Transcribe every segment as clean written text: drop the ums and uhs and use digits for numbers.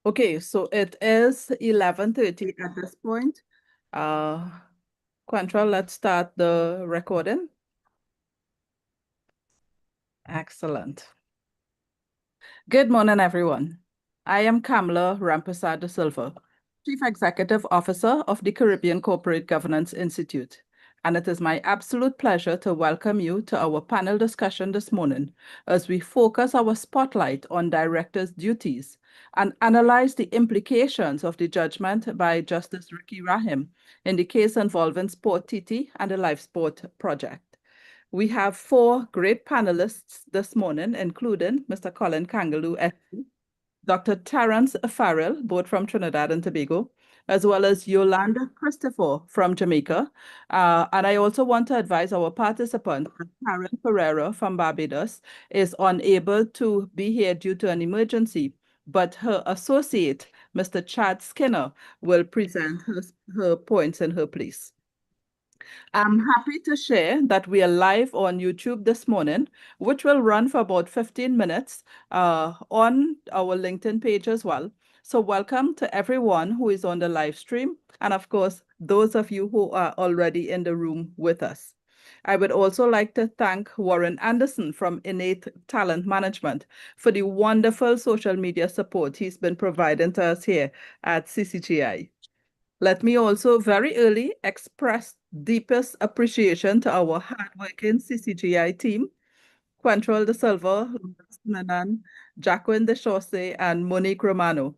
Okay, so it is 11:30 at this point. Uh, Quantrell, let's start the recording. Excellent. Good morning, everyone. I am Kamala Rampersad de Silva, Chief Executive Officer of the Caribbean Corporate Governance Institute, and it is my absolute pleasure to welcome you to our panel discussion this morning as we focus our spotlight on directors' duties and analyze the implications of the judgment by Justice Ricky Rahim in the case involving SporTT and the LifeSport project. We have four great panelists this morning, including Mr. Colin Kangaloo SC, Dr. Terrence Farrell, both from Trinidad and Tobago, as well as Yualande Christopher from Jamaica. And I also want to advise our participants that Karen Perreira from Barbados is unable to be here due to an emergency, but her associate, Mr. Chad Skinner, will present her points in her place. I'm happy to share that we are live on YouTube this morning, which will run for about 15 minutes on our LinkedIn page as well. So welcome to everyone who is on the live stream, and of course, those of you who are already in the room with us. I would also like to thank Warren Anderson from Innate Talent Management for the wonderful social media support he's been providing to us here at CCGI. Let me also very early express deepest appreciation to our hardworking CCGI team, Quantrell de Silva, Lucas Nanan, Jacqueline de Chaussee, and Monique Romano.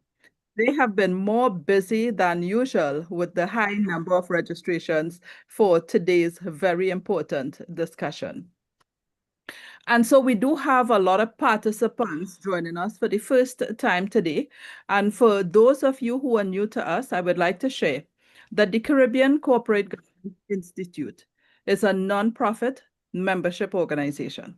They have been more busy than usual with the high number of registrations for today's very important discussion. And so we do have a lot of participants joining us for the first time today. And for those of you who are new to us, I would like to share that the Caribbean Corporate Governance Institute is a nonprofit membership organization.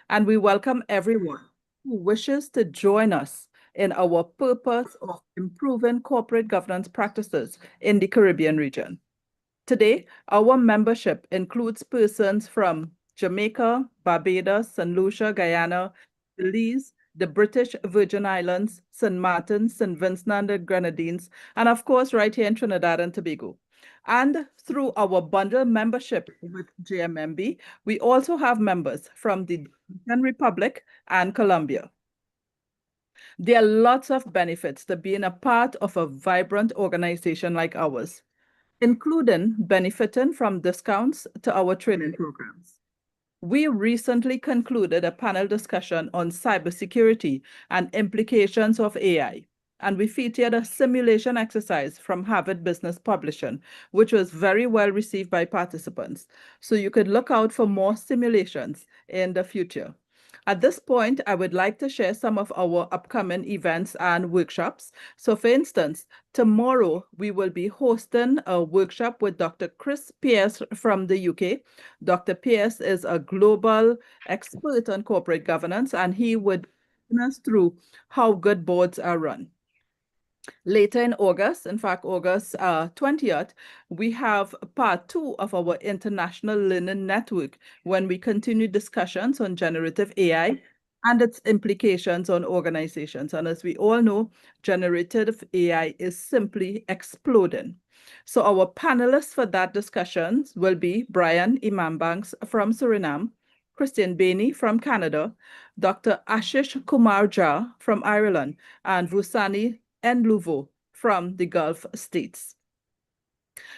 And we welcome everyone who wishes to join us in our purpose of improving corporate governance practices in the Caribbean region. Today, our membership includes persons from Jamaica, Barbados, St. Lucia, Guyana, Belize, the British Virgin Islands, St. Martin, St. Vincent and the Grenadines, and of course, right here in Trinidad and Tobago. And through our bundle membership with JMMB, we also have members from the Dominican Republic and Colombia. There are lots of benefits to being a part of a vibrant organization like ours, including benefiting from discounts to our training programs. We recently concluded a panel discussion on cybersecurity and implications of AI, and we featured a simulation exercise from Harvard Business Publishing, which was very well received by participants. So you could look out for more simulations in the future. At this point, I would like to share some of our upcoming events and workshops. So for instance, tomorrow we will be hosting a workshop with Dr. Chris Pierce from the UK. Dr. Pierce is a global expert on corporate governance, and he would walk us through how good boards are run. Later in August, in fact, August 20th, we have part two of our International Learning Network when we continue discussions on generative AI and its implications on organizations. And as we all know, generative AI is simply exploding. So our panelists for that discussion will be Brian Imambanks from Suriname, Christian Bainey from Canada, Dr. Ashish Kumar Jha from Ireland, and Vusani Ndlovu from the Gulf states.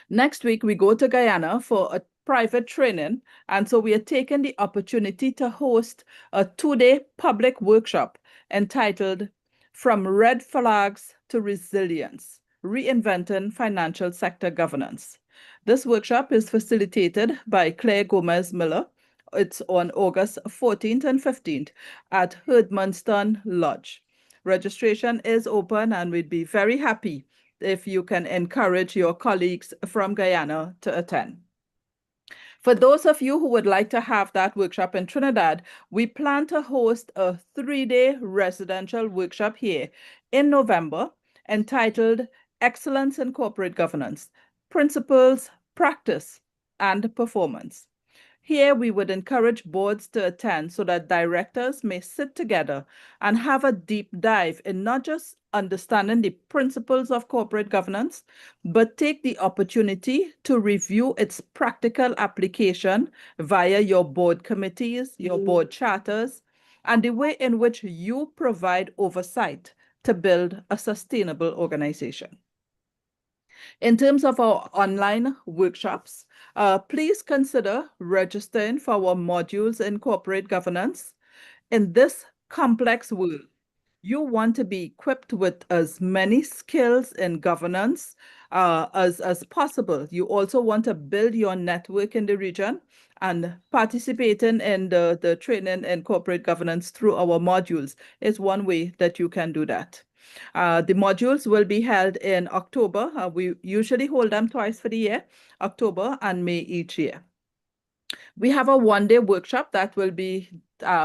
Next week, we go to Guyana for a private training. And so we are taking the opportunity to host a 2-day public workshop entitled From Red Flags to Resilience, Reinventing Financial Sector Governance. This workshop is facilitated by Claire Gomez Miller. It's on August 14th and 15th at Herdmanston Lodge. Registration is open, and we'd be very happy if you can encourage your colleagues from Guyana to attend. For those of you who would like to have that workshop in Trinidad, we plan to host a 3-day residential workshop here in November entitled Excellence in Corporate Governance, Principles, Practice, and Performance. Here, we would encourage boards to attend so that directors may sit together and have a deep dive in not just understanding the principles of corporate governance, but take the opportunity to review its practical application via your board committees, your board charters, and the way in which you provide oversight to build a sustainable organization. In terms of our online workshops, please consider registering for our modules in corporate governance. In this complex world, you want to be equipped with as many skills in governance as possible. You also want to build your network in the region, and participating in the training in corporate governance through our modules is one way that you can do that. The modules will be held in October. We usually hold them twice for the year, October and May each year. We have a one-day workshop that will be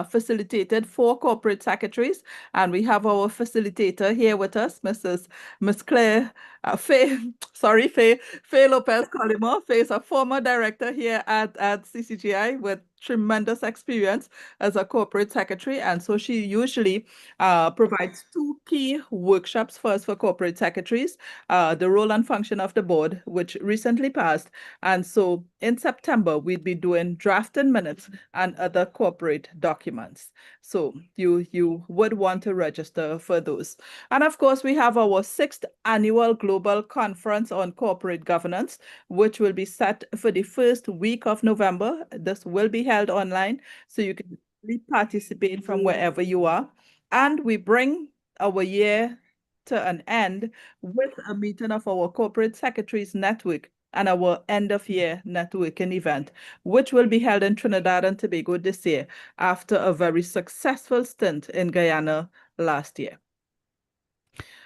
facilitated for corporate secretaries, and we have our facilitator here with us, Miss Claire Faye Lopez Colima. Faye is a former director here at CCGI with tremendous experience as a corporate secretary, and so she usually provides two key workshops for us for corporate secretaries, the role and function of the board, which recently passed, and so in September we'll be doing drafting minutes and other corporate documents. So you would want to register for those. And of course, we have our 6th annual Global Conference on Corporate Governance, which will be set for the first week of November. This will be held online, so you can participate from wherever you are. And we bring our year to an end with a meeting of our Corporate Secretaries Network and our end of year networking event, which will be held in Trinidad and Tobago this year after a very successful stint in Guyana last year.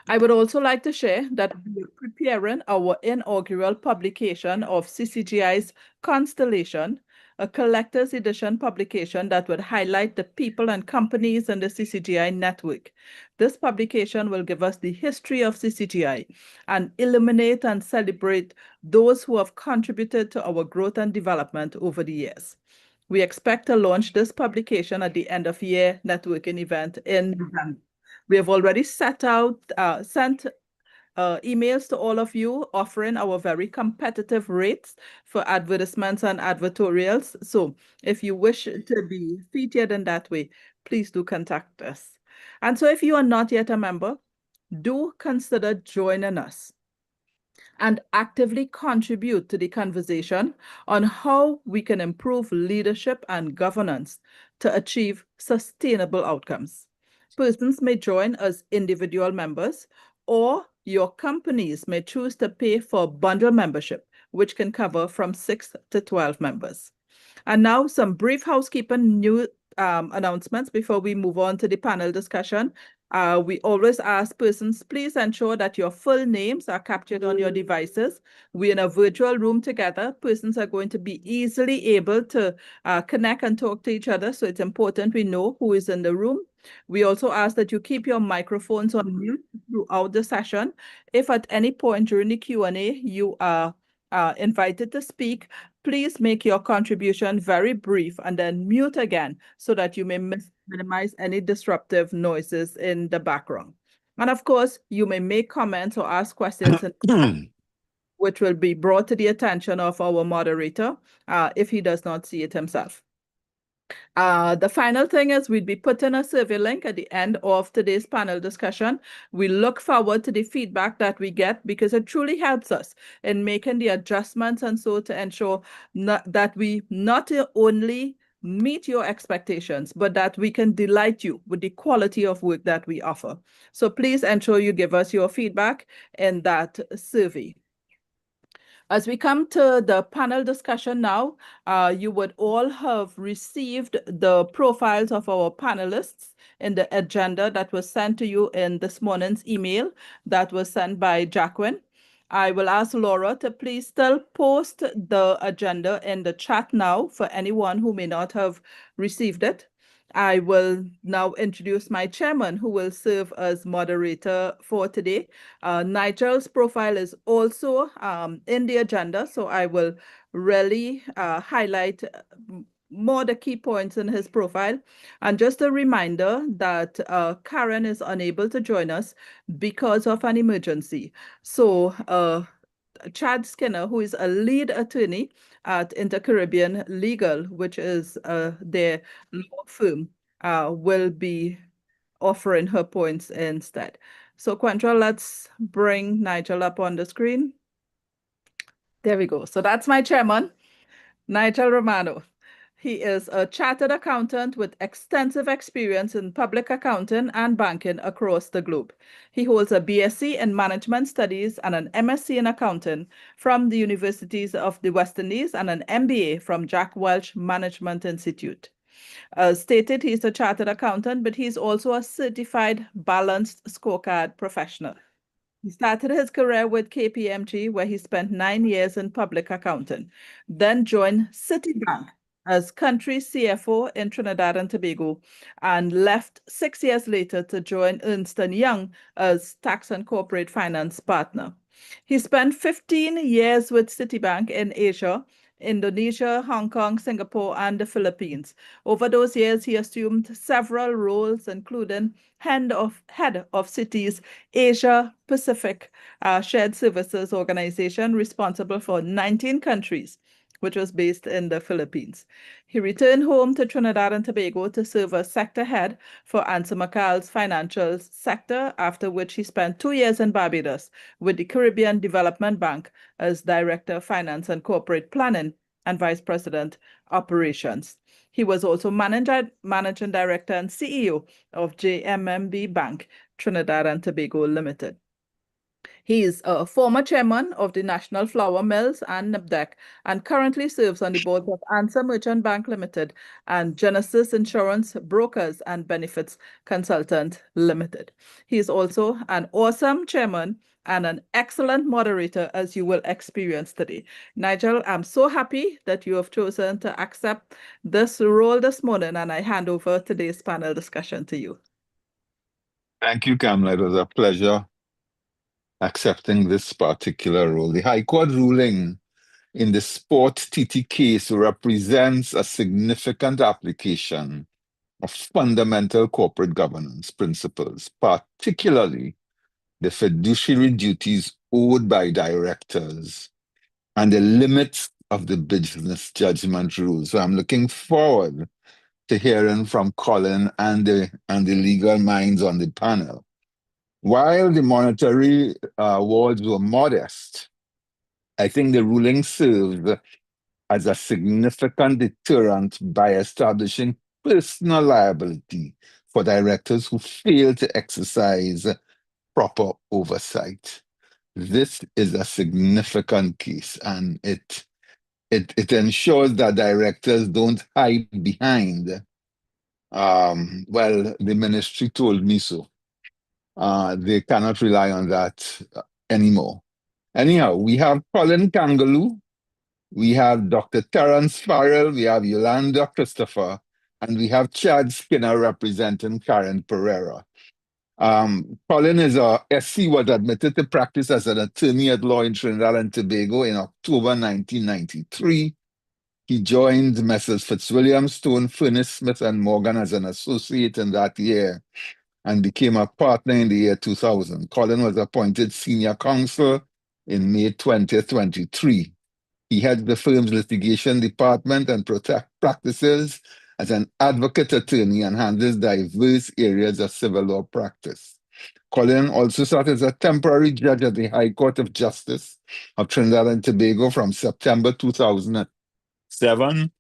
I would also like to share that we are preparing our inaugural publication of CCGI's Constellation, a collector's edition publication that would highlight the people and companies in the CCGI network. This publication will give us the history of CCGI and illuminate and celebrate those who have contributed to our growth and development over the years. We expect to launch this publication at the end of year networking event in November. We have already sent emails to all of you offering our very competitive rates for advertisements and advertorials. So if you wish to be featured in that way, please do contact us. And so if you are not yet a member, do consider joining us and actively contribute to the conversation on how we can improve leadership and governance to achieve sustainable outcomes. Persons may join as individual members, or your companies may choose to pay for bundle membership, which can cover from 6 to 12 members. And now some brief housekeeping new announcements before we move on to the panel discussion. We always ask persons, please ensure that your full names are captured on your devices. We're in a virtual room together. Persons are going to be easily able to connect and talk to each other, so it's important we know who is in the room. We also ask that you keep your microphones on mute throughout the session. If at any point during the Q&A you are invited to speak, please make your contribution very brief and then mute again so that you may minimize any disruptive noises in the background. And of course, you may make comments or ask questions which will be brought to the attention of our moderator if he does not see it himself. The final thing is we'll be putting a survey link at the end of today's panel discussion. We look forward to the feedback that we get because it truly helps us in making the adjustments and so to ensure that we not only meet your expectations, but that we can delight you with the quality of work that we offer. So please ensure you give us your feedback in that survey. As we come to the panel discussion now, you would all have received the profiles of our panelists in the agenda that was sent to you in this morning's email that was sent by Jacqueline. I will ask Laura to please still post the agenda in the chat now for anyone who may not have received it. I will now introduce my chairman, who will serve as moderator for today. Nigel's profile is also in the agenda, so I will really highlight more the key points in his profile. And just a reminder that Karen is unable to join us because of an emergency. So Chad Skinner, who is a lead attorney at Inter-Caribbean Legal, which is their law firm, will be offering her points instead. So Quantra, let's bring Nigel up on the screen. There we go. So that's my chairman, Nigel Romano. He is a chartered accountant with extensive experience in public accounting and banking across the globe. He holds a BSc in Management Studies and an MSc in Accounting from the Universities of the West Indies and an MBA from Jack Welch Management Institute. As stated, he's a chartered accountant, but he's also a certified balanced scorecard professional. He started his career with KPMG, where he spent 9 years in public accounting, then joined Citibank as country CFO in Trinidad and Tobago, and left 6 years later to join Ernst & Young as tax and corporate finance partner. He spent 15 years with Citibank in Asia, Indonesia, Hong Kong, Singapore, and the Philippines. Over those years, he assumed several roles, including head of Citi's Asia Pacific Shared Services Organization, responsible for 19 countries, which was based in the Philippines. He returned home to Trinidad and Tobago to serve as sector head for Ansa McCall's financial sector, after which he spent 2 years in Barbados with the Caribbean Development Bank as Director of Finance and Corporate Planning and Vice President Operations. He was also Managing Director and CEO of JMMB Bank, Trinidad and Tobago Limited. He is a former chairman of the National Flour Mills and NIPDEC, and currently serves on the boards of Ansa Merchant Bank Limited and Genesis Insurance Brokers and Benefits Consultant Limited. He is also an awesome chairman and an excellent moderator, as you will experience today. Nigel, I'm so happy that you have chosen to accept this role this morning, and I hand over today's panel discussion to you. Thank you, Kamla. It was a pleasure accepting this particular role. The High Court ruling in the SporTT case represents a significant application of fundamental corporate governance principles, particularly the fiduciary duties owed by directors and the limits of the business judgment rules. So I'm looking forward to hearing from Colin and the legal minds on the panel. While the monetary awards were modest, I think the ruling served as a significant deterrent by establishing personal liability for directors who fail to exercise proper oversight. This is a significant case, and it ensures that directors don't hide behind, well, the ministry told me so. They cannot rely on that anymore. Anyhow, we have Colin Kangaloo, we have Dr. Terrence Farrell, we have Yualande Christopher, and we have Chad Skinner representing Karen Perreira. Colin is a SC, was admitted to practice as an attorney at law in Trinidad and Tobago in October 1993. He joined Messrs. Fitzwilliam, Stone, Furness, Smith, and Morgan as an associate in that year and became a partner in the year 2000. Colin was appointed senior counsel in May 2023. He heads the firm's litigation department and practices as an advocate attorney and handles diverse areas of civil law practice. Colin also served as a temporary judge at the High Court of Justice of Trinidad and Tobago from September 2007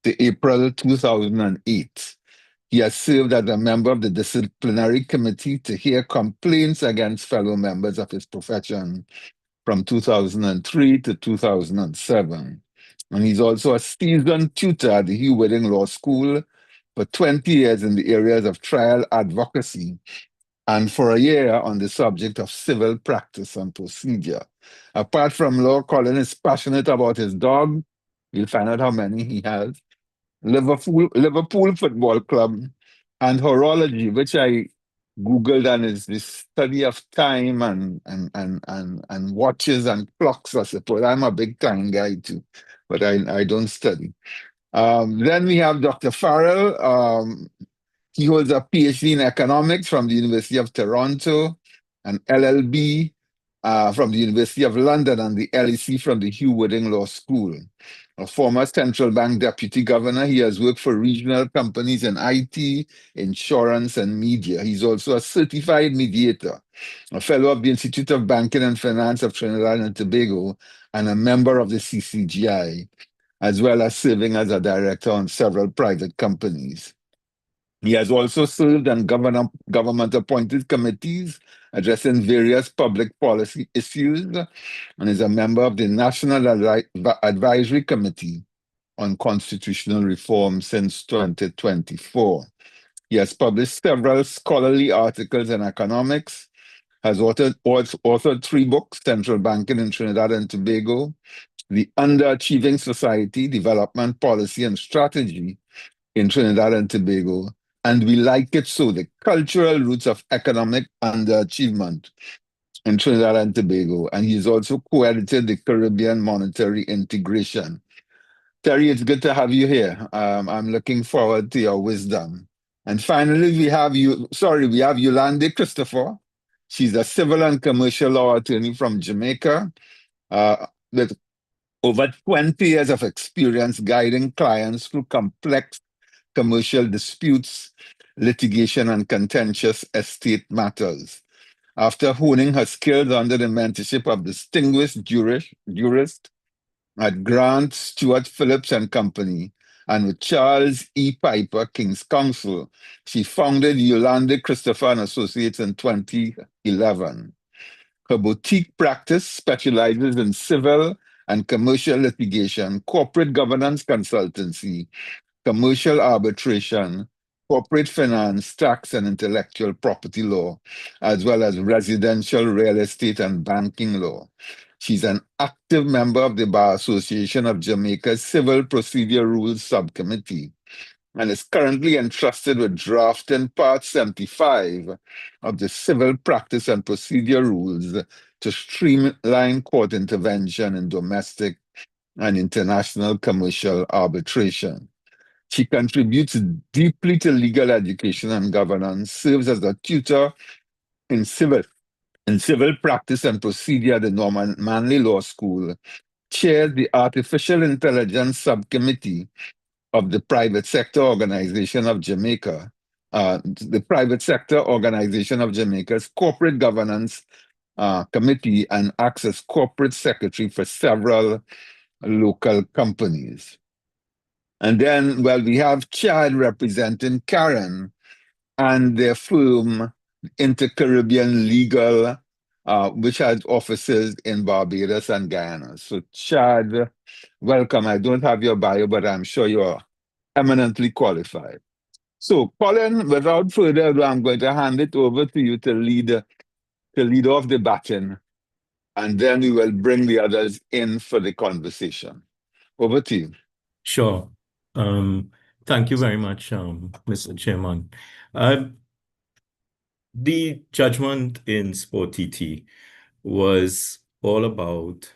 to April 2008. He has served as a member of the disciplinary committee to hear complaints against fellow members of his profession from 2003 to 2007. And he's also a seasoned tutor at the Hugh Whitting Law School for 20 years in the areas of trial advocacy and for a year on the subject of civil practice and procedure. Apart from law, Colin is passionate about his dog. We'll find out how many he has. Liverpool Football Club, and horology, which I Googled, and is the study of time and watches and clocks, I suppose. I'm a big time guy too, but I don't study. Then we have Dr. Farrell. He holds a PhD in economics from the University of Toronto, an LLB from the University of London, and the LEC from the Hugh Wooding Law School. A former central bank deputy governor, he has worked for regional companies in IT, insurance, and media. He's also a certified mediator, a fellow of the Institute of Banking and Finance of Trinidad and Tobago, and a member of the CCGI, as well as serving as a director on several private companies. He has also served on government-appointed committees addressing various public policy issues and is a member of the National Advisory Committee on Constitutional Reform since 2024. He has published several scholarly articles in economics, has authored 3 books, Central Banking in Trinidad and Tobago, The Underachieving Society, Development Policy and Strategy in Trinidad and Tobago, and We Like It So, the cultural roots of economic underachievement in Trinidad and Tobago. And he's also co-edited the Caribbean Monetary Integration. Terry, it's good to have you here. I'm looking forward to your wisdom. And finally, we have Yualande Christopher. She's a civil and commercial law attorney from Jamaica, with over 20 years of experience guiding clients through complex commercial disputes, litigation, and contentious estate matters. After honing her skills under the mentorship of distinguished jurist at Grant, Stewart, Phillips and Company, and with Charles E. Piper, King's Counsel, she founded Yualande Christopher and Associates in 2011. Her boutique practice specializes in civil and commercial litigation, corporate governance consultancy, commercial arbitration, corporate finance, tax, and intellectual property law, as well as residential real estate and banking law. She's an active member of the Bar Association of Jamaica's Civil Procedure Rules Subcommittee and is currently entrusted with drafting Part 75 of the Civil Practice and Procedure Rules to streamline court intervention in domestic and international commercial arbitration. She contributes deeply to legal education and governance, serves as a tutor in civil practice and procedure at the Norman Manley Law School, chairs the Artificial Intelligence Subcommittee of the Private Sector Organization of Jamaica, the Private Sector Organization of Jamaica's Corporate Governance Committee, and acts as corporate secretary for several local companies. And then, well, we have Chad representing Karen and their firm, Inter-Caribbean Legal, which has offices in Barbados and Guyana. So, Chad, welcome. I don't have your bio, but I'm sure you're eminently qualified. So, Colin, without further ado, I'm going to hand it over to you to lead off the baton, and then we will bring the others in for the conversation. Over to you. Sure. Thank you very much, Mr. Chairman. The judgment in SporTT was all about